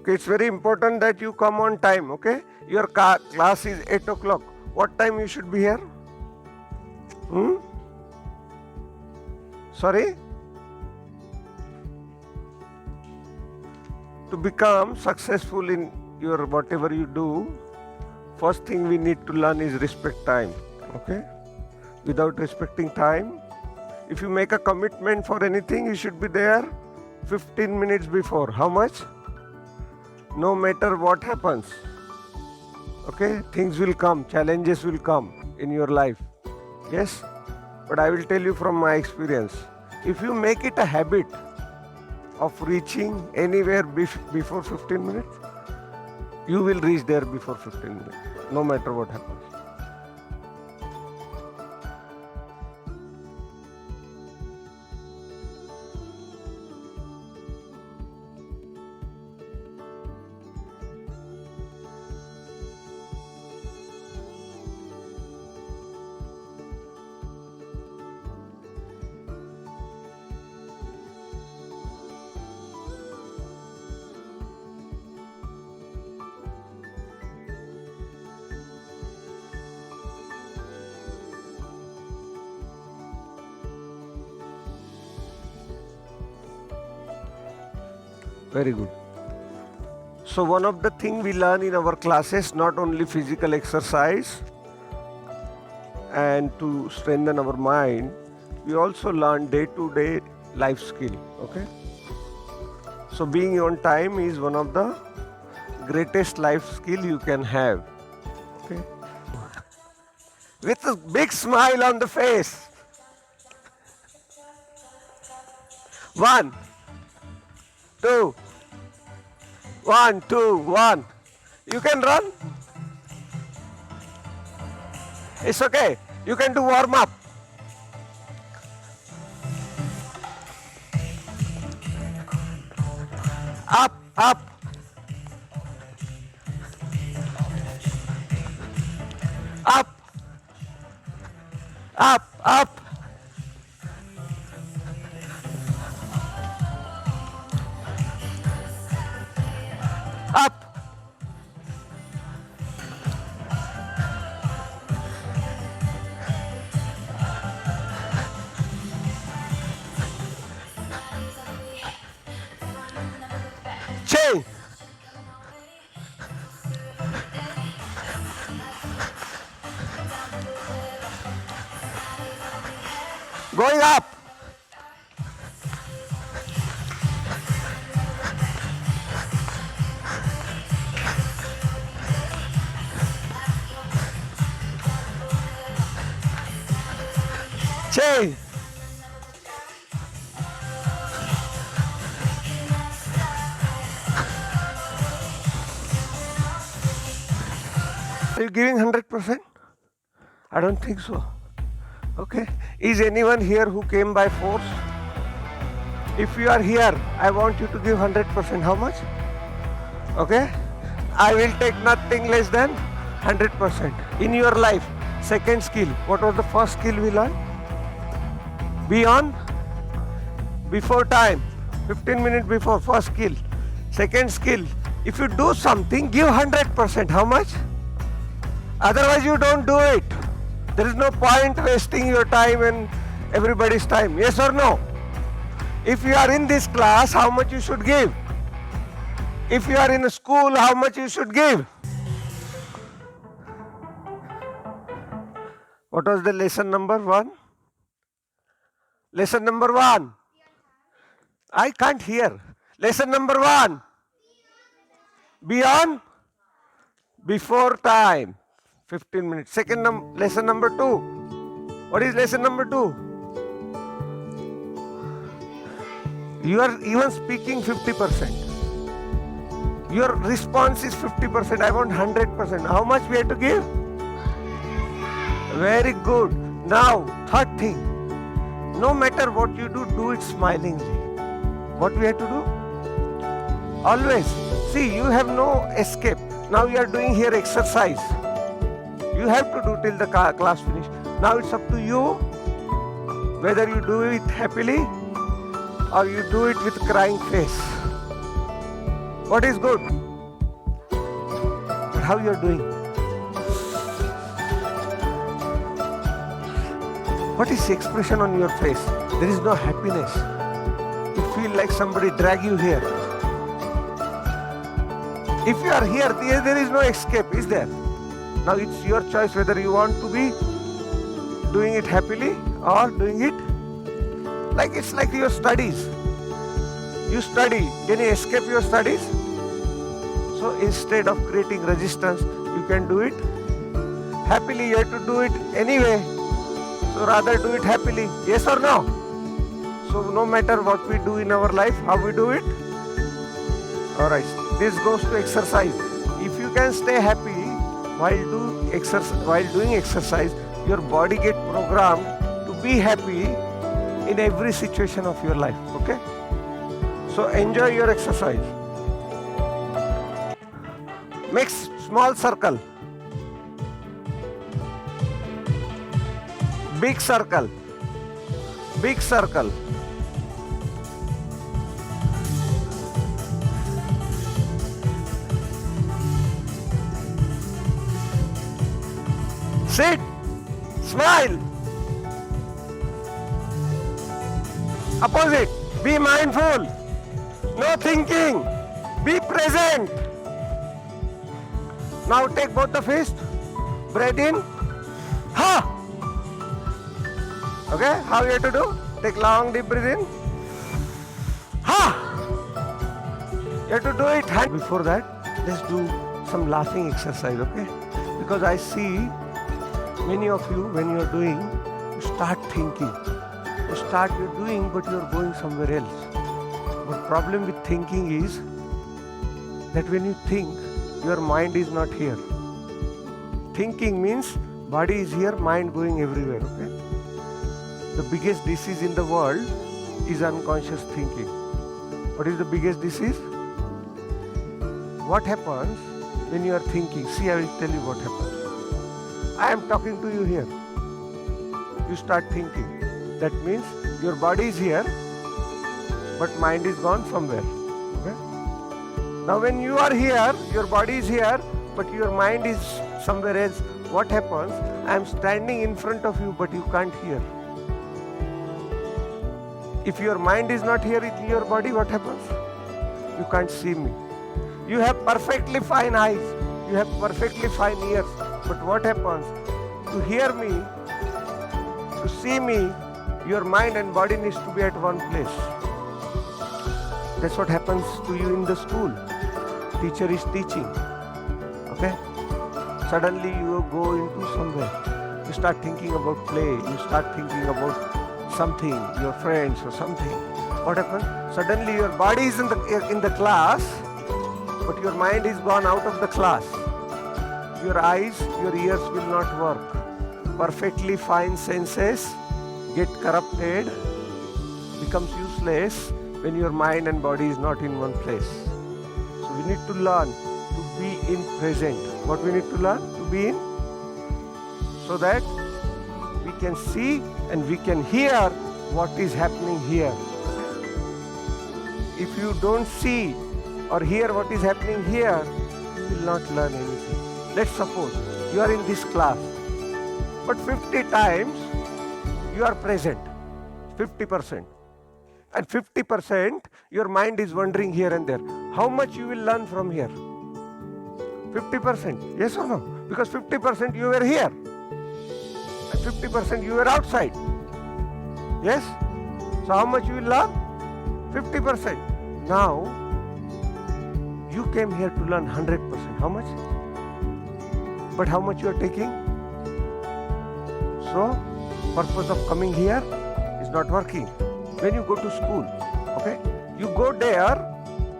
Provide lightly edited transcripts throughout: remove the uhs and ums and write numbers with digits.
Okay, it's very important that you come on time. Okay, your class is 8 o'clock. What time you should be here? Sorry? To become successful in your whatever you do, first thing we need to learn is respect time. Okay? Without respecting time, if you make a commitment for anything, you should be there 15 minutes before. How much? No matter what happens. Okay? Things will come, challenges will come in your life. Yes? But I will tell you from my experience, if you make it a habit of reaching anywhere before 15 minutes, you will reach there before 15 minutes, no matter what happens. Very good. So one of the things we learn in our classes, not only physical exercise and to strengthen our mind, we also learn day-to-day life skill. Okay. So being on time is one of the greatest life skill you can have. Okay. With a big smile on the face. 1, 2, 1, 2, 1. You can run. It's okay. You can do warm up. Up, up. Up. Up, up. Up. Change. Going up. Change. Are you giving 100%? I don't think so. Okay. Is anyone here who came by force? If you are here, I want you to give 100%. How much? Okay. I will take nothing less than 100%. In your life, second skill. What was the first skill we learned? Be on before time. 15 minutes before, first skill. Second skill. If you do something, give 100%. How much? Otherwise you don't do it. There is no point wasting your time and everybody's time. Yes or no? If you are in this class, how much you should give? If you are in a school, how much you should give? What was the lesson number 1? Lesson number 1. I can't hear. Lesson number 1. Be on before time. 15 minutes. Second lesson number 2. What is lesson number 2? You are even speaking 50%. Your response is 50%. I want 100%. How much we have to give? Very good. Now, third thing. No matter what you do it smilingly. What we have to do? Always. See, you have no escape. Now you are doing here exercise. You have to do till the class finish. Now it's up to you whether you do it happily or you do it with crying face. What is good? But how you are doing? What is the expression on your face? There is no happiness. You feel like somebody drag you here. If you are here, there is no escape, is there? Now it's your choice whether you want to be doing it happily or doing it like it's like your studies. You study, can you escape your studies? So instead of creating resistance, you can do it happily. You have to do it anyway. So rather do it happily. Yes or no? So no matter what we do in our life, how we do it? Alright, this goes to exercise. If you can stay happy while doing exercise, your body get programmed to be happy in every situation of your life. Okay? So enjoy your exercise. Make small circle. Big circle. Big circle. Sit. Smile. Opposite. Be mindful. No thinking. Be present. Now take both the fists. Breathe in. Ha! Okay, how you have to do? Take long deep breath in. Ha! You have to do it. And before that, let's do some laughing exercise, okay? Because I see many of you, when you are doing, you start thinking. You're doing, but you are going somewhere else. But problem with thinking is that when you think, your mind is not here. Thinking means body is here, mind going everywhere, okay? The biggest disease in the world is unconscious thinking. What is the biggest disease? What happens when you are thinking? See, I will tell you what happens. I am talking to you here. You start thinking. That means your body is here, but mind is gone somewhere. Okay? Now when you are here, your body is here, but your mind is somewhere else. What happens? I am standing in front of you, but you can't hear. If your mind is not here in your body, what happens? You can't see me. You have perfectly fine eyes. You have perfectly fine ears. But what happens? To hear me, to see me, your mind and body needs to be at one place. That's what happens to you in the school. Teacher is teaching. Okay? Suddenly you go into somewhere. You start thinking about play. You start thinking about something, your friends or something. What happens? Suddenly your body is in the class, but your mind is gone out of the class. Your eyes, your ears will not work. Perfectly fine senses get corrupted, becomes useless when your mind and body is not in one place. So we need to learn to be in present. What we need to learn? To be in, so that we can see and we can hear what is happening here. If you don't see or hear what is happening here, you will not learn anything. Let's suppose you are in this class, but 50 times you are present, 50%. And 50% your mind is wandering here and there. How much you will learn from here? 50%, yes or no? Because 50% you were here. 50% you were outside. Yes? So how much you will learn? 50%. Now, you came here to learn 100%. How much? But how much you are taking? So, purpose of coming here is not working. When you go to school, okay, you go there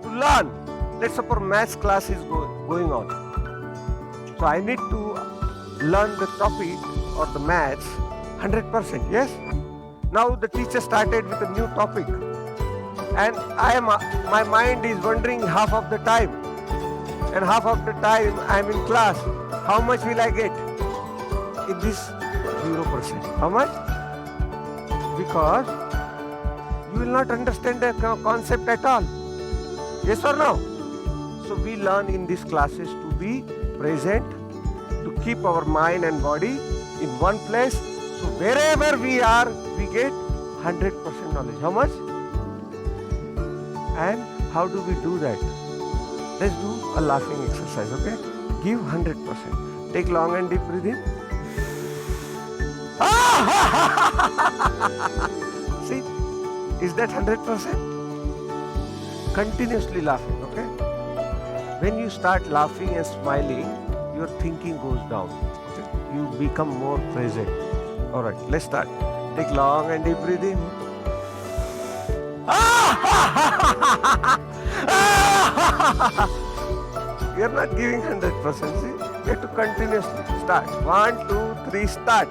to learn. Let's suppose maths class is going on. So I need to learn the topic or the maths 100%, yes? Now the teacher started with a new topic and my mind is wandering half of the time, and half of the time I am in class. How much will I get? In this 0%. How much? Because you will not understand the concept at all. Yes or no? So we learn in these classes to be present, to keep our mind and body in one place. So wherever we are, we get 100% knowledge. How much? And how do we do that? Let's do a laughing exercise, okay? Give 100%. Take long and deep breath in. See, is that 100%? Continuously laughing, okay? When you start laughing and smiling, your thinking goes down, okay? You become more present. Alright, let's start. Take long and deep breath in. You're not giving 100%, see? You have to continuously start. 1, 2, 3, start.